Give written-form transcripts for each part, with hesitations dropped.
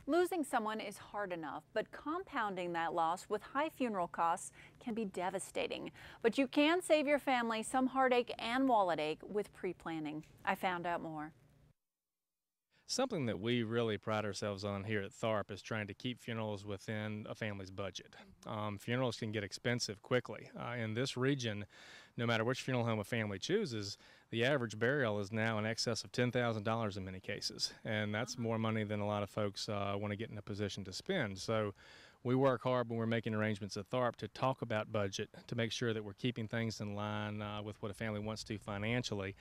Losing someone is hard enough, but compounding that loss with high funeral costs can be devastating. But you can save your family some heartache and wallet ache with pre-planning. I found out more. Something that we really pride ourselves on here at Tharp is trying to keep funerals within a family's budget. Funerals can get expensive quickly. In this region, no matter which funeral home a family chooses, the average burial is now in excess of $10,000 in many cases. And that's more money than a lot of folks want to get in a position to spend. So we work hard when we're making arrangements at Tharp to talk about budget, to make sure that we're keeping things in line with what a family wants to financially.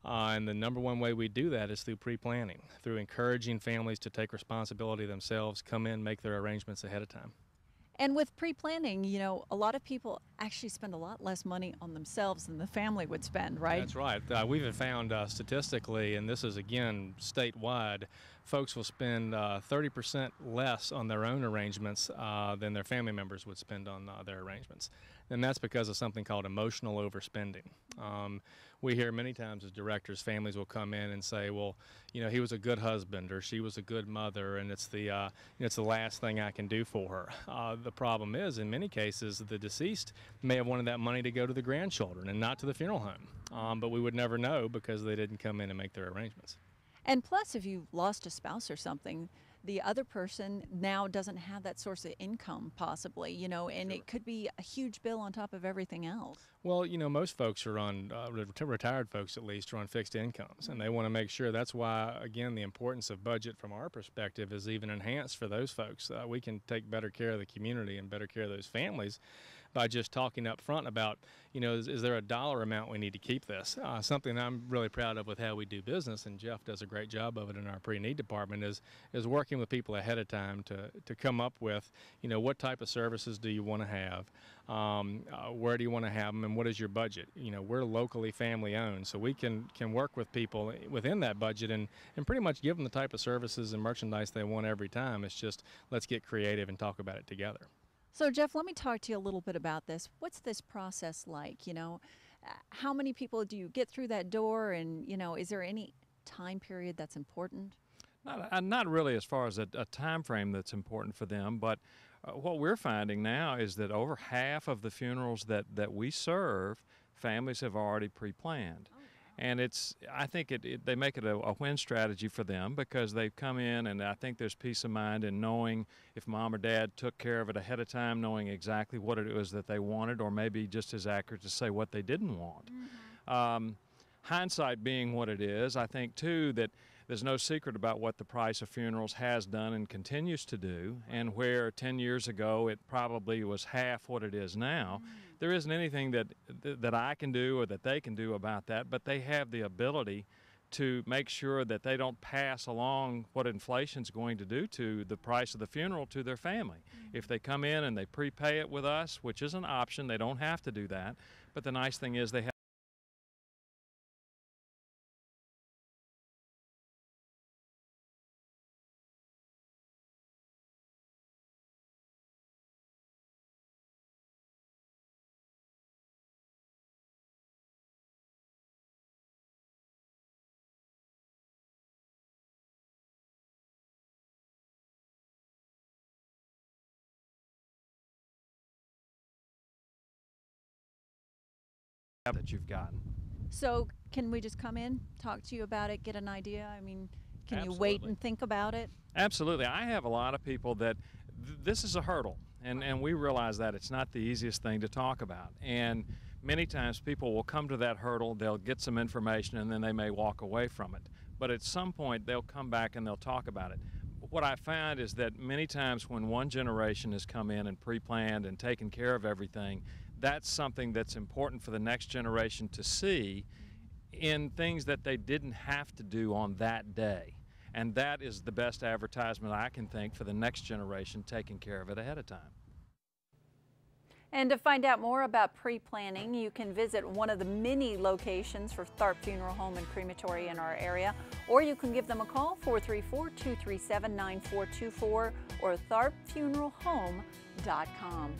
And the number one way we do that is through pre-planning, through encouraging families to take responsibility themselves, come in, make their arrangements ahead of time. And with pre-planning, you know, a lot of people actually spend a lot less money on themselves than the family would spend, right? That's right. We've found statistically, and this is again statewide, folks will spend 30% less on their own arrangements than their family members would spend on their arrangements. And that's because of something called emotional overspending. We hear many times as directors, families will come in and say, well, you know, he was a good husband or she was a good mother, and it's the last thing I can do for her. The problem is, in many cases, the deceased may have wanted that money to go to the grandchildren and not to the funeral home. But we would never know because they didn't come in and make their arrangements. And plus, if you've lost a spouse or something, the other person now doesn't have that source of income possibly, you know, and Sure. It could be a huge bill on top of everything else. Well, you know, most folks are on, retired folks at least, are on fixed incomes, and they want to make sure. That's why, again, the importance of budget from our perspective is even enhanced for those folks. We can take better care of the community and better care of those families by just talking up front about, you know, is there a dollar amount we need to keep this? Something I'm really proud of with how we do business, and Jeff does a great job of it in our pre-need department, is working with people ahead of time to come up with, you know, what type of services do you want to have? Where do you want to have them, and what is your budget? You know, we're locally family owned, so we can work with people within that budget and pretty much give them the type of services and merchandise they want every time. It's just, let's get creative and talk about it together. So Jeff, let me talk to you a little bit about this. What's this process like? You know, how many people do you get through that door, and, you know, is there any time period that's important? Not really as far as a time frame that's important for them, but what we're finding now is that over half of the funerals that we serve, families have already pre-planned. And I think they make it a win strategy for them because they've come in, and I think there's peace of mind in knowing if mom or dad took care of it ahead of time, knowing exactly what it was that they wanted, or maybe just as accurate to say what they didn't want. Mm-hmm. Hindsight being what it is, I think too that there's no secret about what the price of funerals has done and continues to do, and where 10 years ago it probably was half what it is now. There isn't anything that I can do or that they can do about that, but they have the ability to make sure that they don't pass along what inflation's going to do to the price of the funeral to their family. If they come in and they prepay it with us, which is an option, they don't have to do that, but the nice thing is they have that you've gotten. So can we just come in, talk to you about it, get an idea? I mean, can you Absolutely. wait and think about it? Absolutely. I have a lot of people that this is a hurdle, and we realize that it's not the easiest thing to talk about. And many times people will come to that hurdle, they'll get some information, and then they may walk away from it. But at some point, they'll come back and they'll talk about it. What I find is that many times when one generation has come in and pre-planned and taken care of everything, that's something that's important for the next generation to see in things that they didn't have to do on that day. And that is the best advertisement I can think for the next generation taking care of it ahead of time. And to find out more about pre-planning, you can visit one of the many locations for Tharp Funeral Home and Crematory in our area, or you can give them a call, 434-237-9424, or tharpfuneralhome.com.